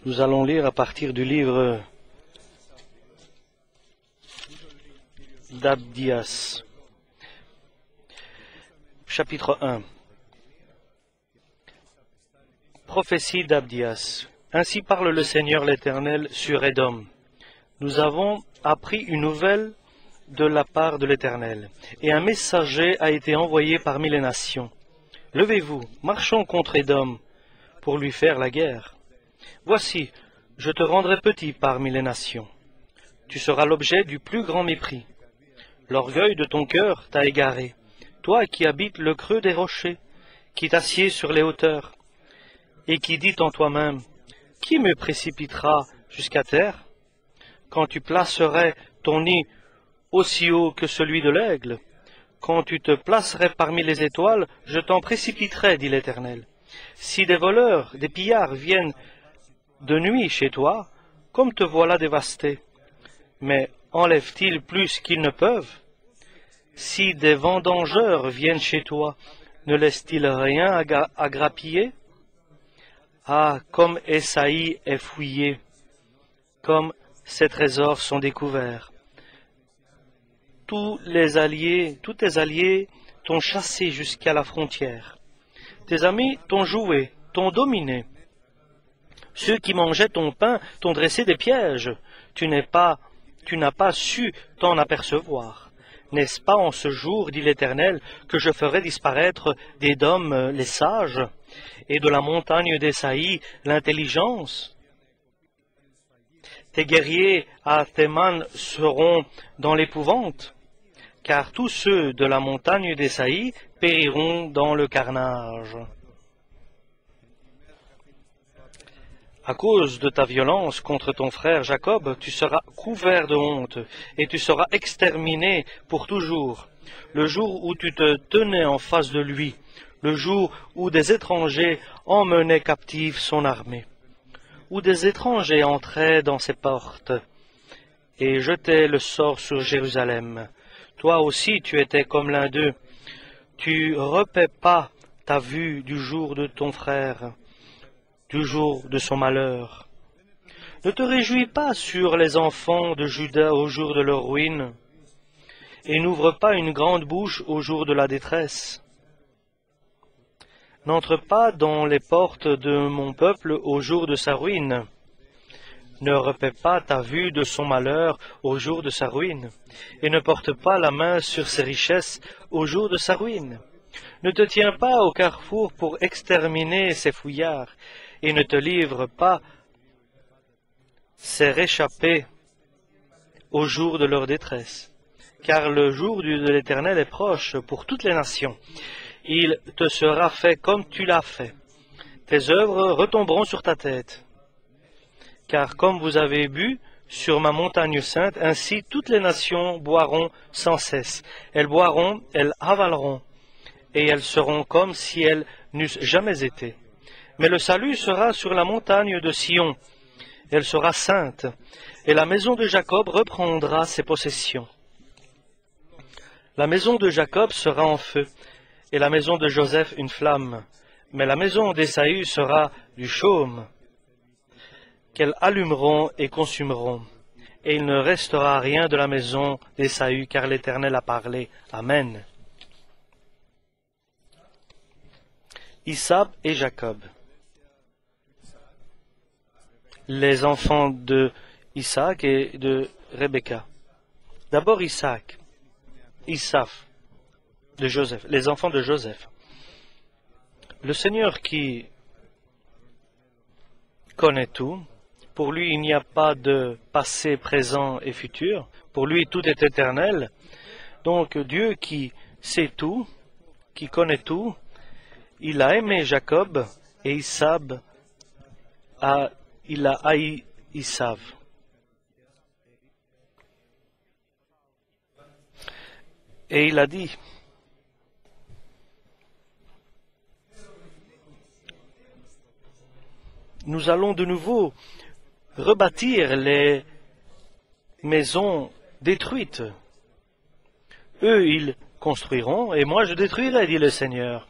Nous allons lire à partir du livre d'Abdias, chapitre 1. Prophétie d'Abdias. Ainsi parle le Seigneur l'Éternel sur Édom. Nous avons appris une nouvelle de la part de l'Éternel, et un messager a été envoyé parmi les nations. Levez-vous, marchons contre Édom, pour lui faire la guerre. Voici, je te rendrai petit parmi les nations. Tu seras l'objet du plus grand mépris. L'orgueil de ton cœur t'a égaré, toi qui habites le creux des rochers, qui t'assieds sur les hauteurs, et qui dis en toi-même, qui me précipitera jusqu'à terre? Quand tu placerais ton nid aussi haut que celui de l'aigle, quand tu te placerais parmi les étoiles, je t'en précipiterai, dit l'Éternel. Si des voleurs, des pillards viennent de nuit chez toi, comme te voilà dévasté, mais enlèvent-ils plus qu'ils ne peuvent? Si des vendangeurs viennent chez toi, ne laissent-ils rien à grappiller? Ah, comme Esaïe est fouillé, comme ses trésors sont découverts. Tous tes alliés t'ont chassé jusqu'à la frontière. Tes amis t'ont joué, t'ont dominé. Ceux qui mangeaient ton pain t'ont dressé des pièges. Tu n'as pas su t'en apercevoir. N'est-ce pas en ce jour, dit l'Éternel, que je ferai disparaître d'Édom les sages, et de la montagne d'Esaïe l'intelligence? Tes guerriers à Théman seront dans l'épouvante, car tous ceux de la montagne d'Esaïe périront dans le carnage. À cause de ta violence contre ton frère Jacob, tu seras couvert de honte, et tu seras exterminé pour toujours. Le jour où tu te tenais en face de lui, le jour où des étrangers emmenaient captive son armée, où des étrangers entraient dans ses portes, et jetaient le sort sur Jérusalem. Toi aussi tu étais comme l'un d'eux. Tu repais pas ta vue du jour de ton frère, du jour de son malheur. Ne te réjouis pas sur les enfants de Juda au jour de leur ruine, et n'ouvre pas une grande bouche au jour de la détresse. N'entre pas dans les portes de mon peuple au jour de sa ruine. Ne repais pas ta vue de son malheur au jour de sa ruine, et ne porte pas la main sur ses richesses au jour de sa ruine. Ne te tiens pas au carrefour pour exterminer ses fouillards, et ne te livre pas ses réchappés au jour de leur détresse. Car le jour de l'Éternel est proche pour toutes les nations. Il te sera fait comme tu l'as fait. Tes œuvres retomberont sur ta tête. Car comme vous avez bu sur ma montagne sainte, ainsi toutes les nations boiront sans cesse. Elles boiront, elles avaleront, et elles seront comme si elles n'eussent jamais été. Mais le salut sera sur la montagne de Sion. Elle sera sainte, et la maison de Jacob reprendra ses possessions. La maison de Jacob sera en feu, et la maison de Joseph une flamme. Mais la maison d'Ésaü sera du chaume, qu'elles allumeront et consumeront. Et il ne restera rien de la maison d'Ésaü, car l'Éternel a parlé. Amen. Isaac et Jacob. Les enfants de Isaac et de Rebecca. D'abord Isaac, Isaf, de Joseph, les enfants de Joseph. Le Seigneur qui connaît tout, pour lui il n'y a pas de passé, présent et futur, pour lui tout est éternel. Donc Dieu qui sait tout, qui connaît tout, il a aimé Jacob et il a haï Isav. Et il a dit, nous allons de nouveau rebâtir les maisons détruites. Eux, ils construiront, et moi je détruirai, dit le Seigneur.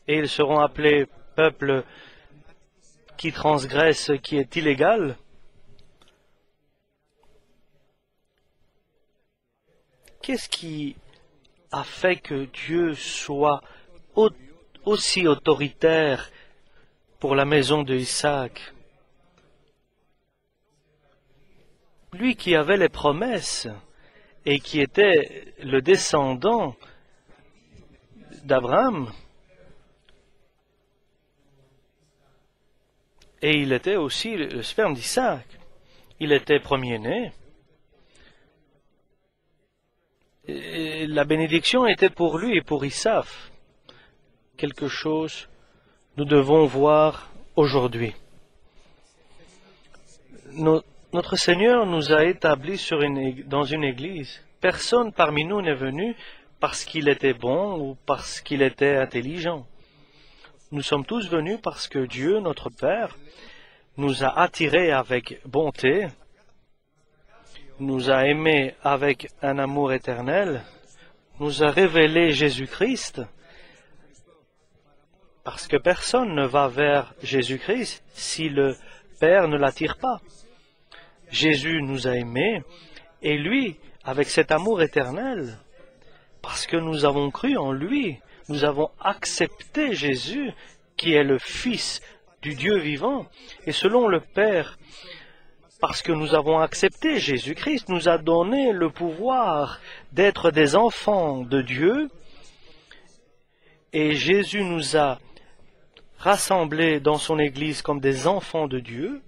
Et ils seront appelés peuple qui transgresse, qui est illégal, qu'est-ce qui a fait que Dieu soit aussi autoritaire pour la maison de Isaac? Lui qui avait les promesses et qui était le descendant d'Abraham, et il était aussi le sperme d'Isaac. Il était premier-né. Et la bénédiction était pour lui et pour Isaac. Quelque chose nous devons voir aujourd'hui. Notre Seigneur nous a établis dans une église. Personne parmi nous n'est venu parce qu'il était bon ou parce qu'il était intelligent. Nous sommes tous venus parce que Dieu, notre Père, nous a attirés avec bonté, nous a aimés avec un amour éternel, nous a révélé Jésus-Christ, parce que personne ne va vers Jésus-Christ si le Père ne l'attire pas. Jésus nous a aimés, et lui, avec cet amour éternel, parce que nous avons cru en lui, nous avons accepté Jésus, qui est le Fils du Dieu vivant, et selon le Père, parce que nous avons accepté Jésus-Christ, nous a donné le pouvoir d'être des enfants de Dieu, et Jésus nous a rassemblés dans son Église comme des enfants de Dieu,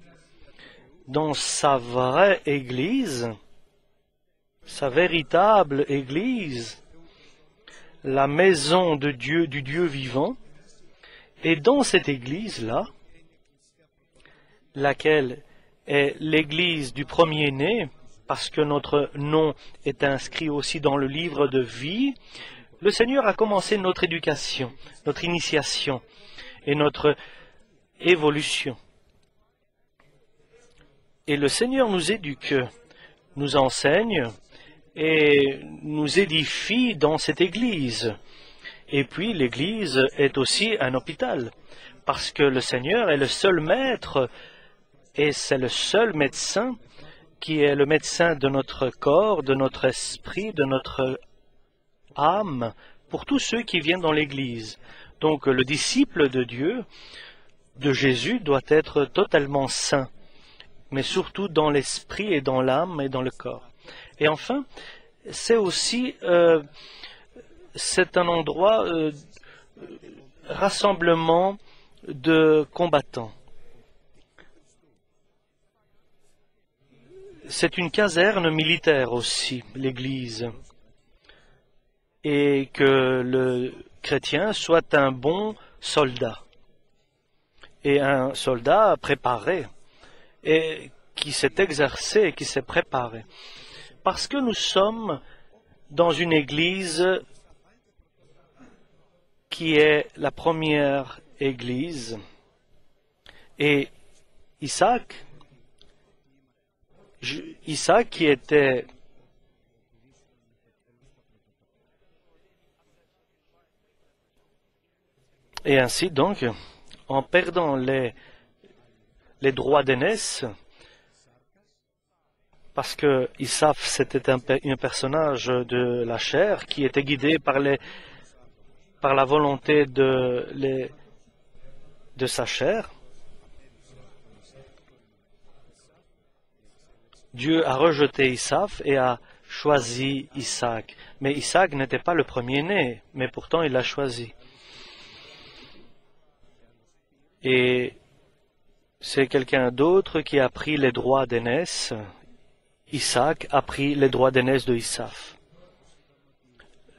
dans sa vraie Église, sa véritable Église, la maison de Dieu, du Dieu vivant, et dans cette Église-là, laquelle est l'Église du premier-né, parce que notre nom est inscrit aussi dans le livre de vie, le Seigneur a commencé notre éducation, notre initiation et notre évolution. Et le Seigneur nous éduque, nous enseigne et nous édifie dans cette Église. Et puis l'Église est aussi un hôpital, parce que le Seigneur est le seul maître et c'est le seul médecin qui est le médecin de notre corps, de notre esprit, de notre âme, pour tous ceux qui viennent dans l'Église. Donc le disciple de Dieu, de Jésus, doit être totalement saint, mais surtout dans l'esprit et dans l'âme et dans le corps. Et enfin, c'est aussi c'est un endroit rassemblement de combattants. C'est une caserne militaire aussi, l'Église, et que le chrétien soit un bon soldat, et un soldat préparé, et qui s'est exercé, qui s'est préparé. Parce que nous sommes dans une Église qui est la première Église, et Isaac qui était et ainsi donc, en perdant les droits d'aînesse, parce que Isaac c'était un personnage de la chair qui était guidé par la volonté de sa chair. Dieu a rejeté Isaac et a choisi Isaac. Mais Isaac n'était pas le premier-né, mais pourtant il l'a choisi. Et c'est quelqu'un d'autre qui a pris les droits d'aînesse. Isaac a pris les droits d'aînesse de Isaac.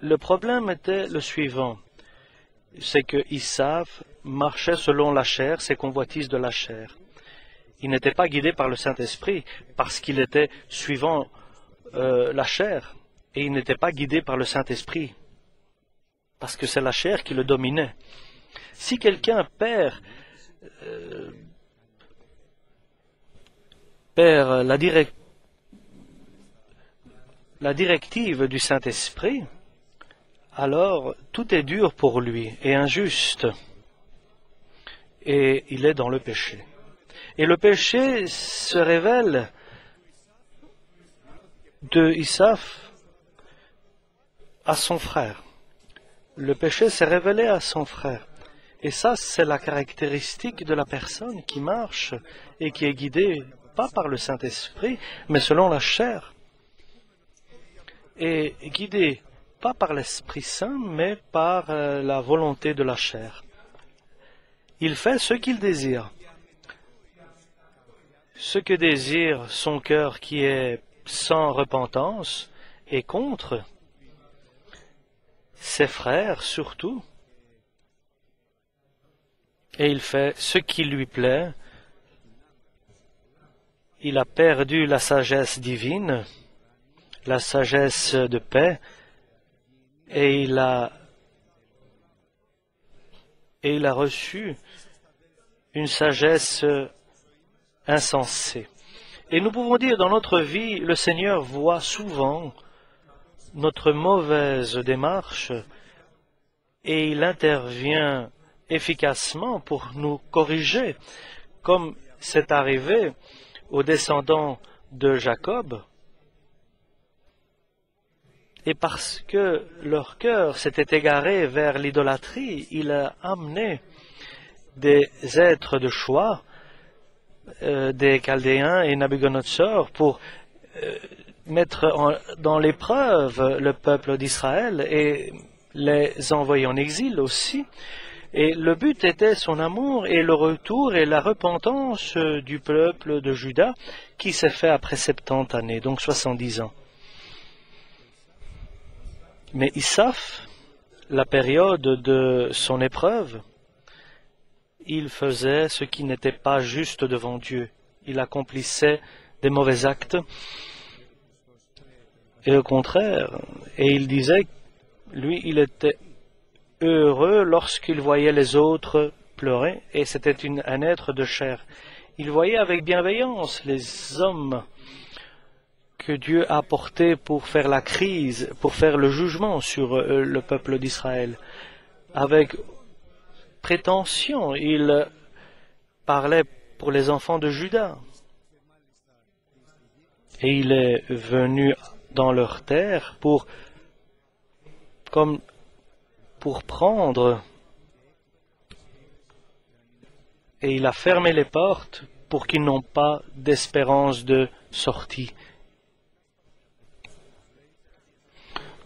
Le problème était le suivant, c'est que Isaac marchait selon la chair, ses convoitises de la chair. Il n'était pas guidé par le Saint-Esprit parce qu'il était suivant la chair, et il n'était pas guidé par le Saint-Esprit parce que c'est la chair qui le dominait. Si quelqu'un perd la directive du Saint-Esprit, alors tout est dur pour lui et injuste, et il est dans le péché. Et le péché se révèle de Isaf à son frère. Le péché s'est révélé à son frère. Et ça, c'est la caractéristique de la personne qui marche et qui est guidée, pas par le Saint-Esprit, mais selon la chair. Et guidée, pas par l'Esprit Saint, mais par la volonté de la chair. Il fait ce qu'il désire. Ce que désire son cœur qui est sans repentance et contre ses frères surtout. Et il fait ce qui lui plaît. Il a perdu la sagesse divine, la sagesse de paix, et il a reçu une sagesse insensée. Et nous pouvons dire, dans notre vie, le Seigneur voit souvent notre mauvaise démarche et il intervient efficacement pour nous corriger, comme c'est arrivé aux descendants de Jacob. Et parce que leur cœur s'était égaré vers l'idolâtrie, il a amené des êtres de choix, des Chaldéens et Nabuchodonosor, pour mettre dans l'épreuve le peuple d'Israël et les envoyer en exil aussi. Et le but était son amour et le retour et la repentance du peuple de Juda qui s'est fait après 70 années, donc 70 ans. Mais Isaf, la période de son épreuve, il faisait ce qui n'était pas juste devant Dieu. Il accomplissait des mauvais actes. Et au contraire, et il disait, lui, il était heureux lorsqu'il voyait les autres pleurer, et c'était un être de chair. Il voyait avec bienveillance les hommes que Dieu a portés pour faire la crise, pour faire le jugement sur le peuple d'Israël. Avec prétention, il parlait pour les enfants de Juda. Et il est venu dans leur terre pour prendre, et il a fermé les portes pour qu'ils n'ont pas d'espérance de sortie.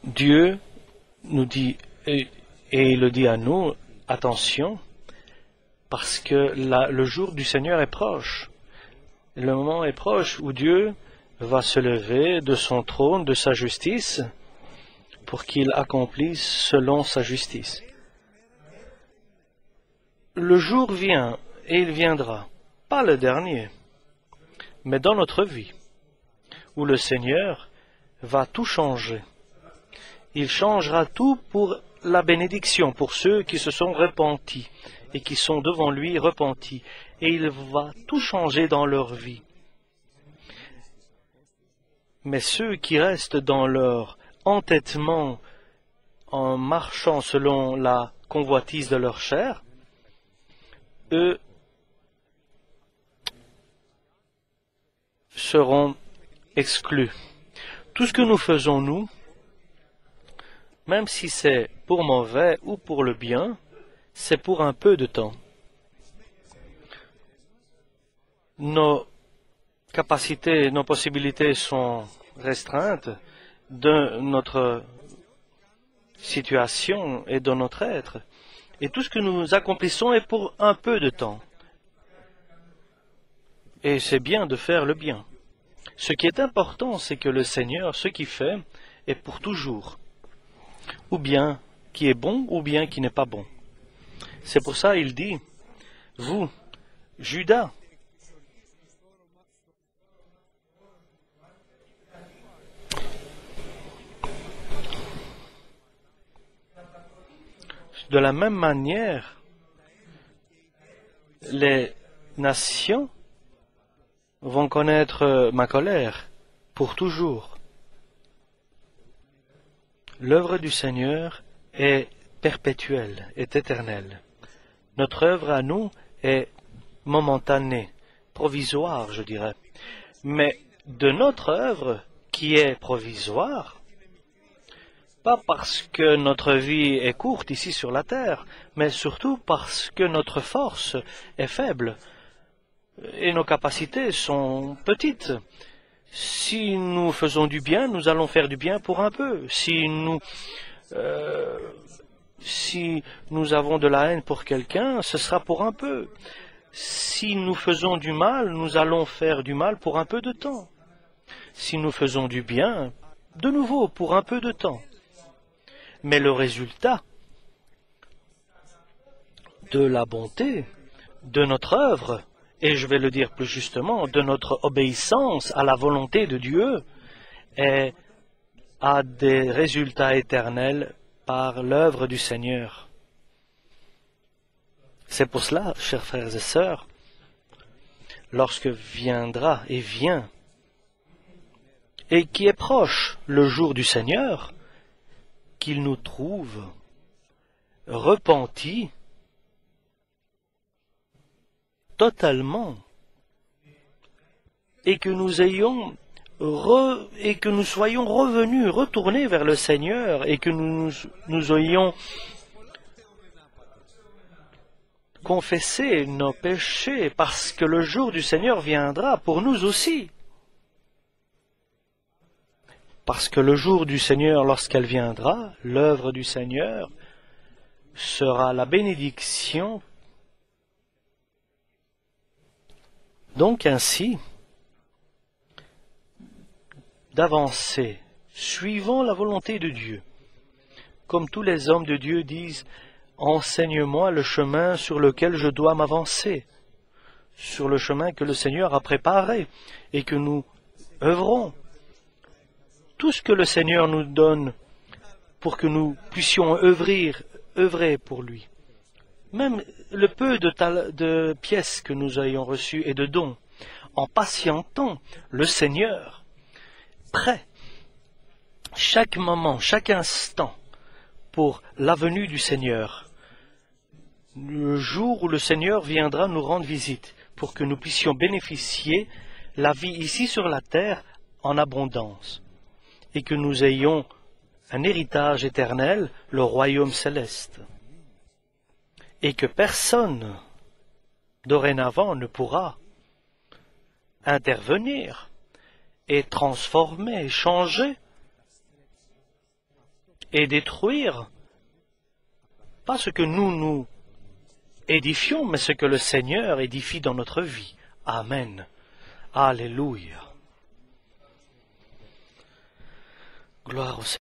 Dieu nous dit, et il le dit à nous, attention, parce que le jour du Seigneur est proche. Le moment est proche où Dieu va se lever de son trône, de sa justice, pour qu'il accomplisse selon sa justice. Le jour vient, et il viendra, pas le dernier, mais dans notre vie, où le Seigneur va tout changer. Il changera tout pour la bénédiction, pour ceux qui se sont repentis et qui sont devant lui repentis. Et il va tout changer dans leur vie. Mais ceux qui restent dans leur entêtement en marchant selon la convoitise de leur chair, eux seront exclus. Tout ce que nous faisons, nous, même si c'est pour mauvais ou pour le bien, c'est pour un peu de temps. Nos capacités, nos possibilités sont restreintes de notre situation et de notre être. Et tout ce que nous accomplissons est pour un peu de temps. Et c'est bien de faire le bien. Ce qui est important, c'est que le Seigneur, ce qu'il fait, est pour toujours. Ou bien qui est bon, ou bien qui n'est pas bon. C'est pour ça qu'il dit, vous, Judas, de la même manière, les nations vont connaître ma colère pour toujours. L'œuvre du Seigneur est perpétuelle, est éternelle. Notre œuvre à nous est momentanée, provisoire, je dirais. Mais de notre œuvre qui est provisoire, pas parce que notre vie est courte ici sur la terre, mais surtout parce que notre force est faible et nos capacités sont petites. Si nous faisons du bien, nous allons faire du bien pour un peu. Si nous avons de la haine pour quelqu'un, ce sera pour un peu. Si nous faisons du mal, nous allons faire du mal pour un peu de temps. Si nous faisons du bien, de nouveau, pour un peu de temps. Mais le résultat de la bonté, de notre œuvre, et je vais le dire plus justement, de notre obéissance à la volonté de Dieu, a des résultats éternels par l'œuvre du Seigneur. C'est pour cela, chers frères et sœurs, lorsque viendra et vient, et qui est proche le jour du Seigneur, qu'il nous trouve repentis totalement, et que nous soyons revenus, retournés vers le Seigneur, et que nous ayons confessé nos péchés, parce que le jour du Seigneur viendra pour nous aussi. Parce que le jour du Seigneur, lorsqu'elle viendra, l'œuvre du Seigneur sera la bénédiction. Donc ainsi, d'avancer, suivant la volonté de Dieu. Comme tous les hommes de Dieu disent, « Enseigne-moi le chemin sur lequel je dois m'avancer, sur le chemin que le Seigneur a préparé et que nous œuvrons. » Tout ce que le Seigneur nous donne pour que nous puissions œuvrer pour lui. Même le peu de pièces que nous ayons reçues et de dons, en patientant le Seigneur, prêt, chaque moment, chaque instant, pour la venue du Seigneur, le jour où le Seigneur viendra nous rendre visite, pour que nous puissions bénéficier la vie ici sur la terre en abondance, et que nous ayons un héritage éternel, le royaume céleste, et que personne dorénavant ne pourra intervenir et transformer, changer et détruire, pas ce que nous édifions, mais ce que le Seigneur édifie dans notre vie. Amen. Alléluia. Gloire au Seigneur.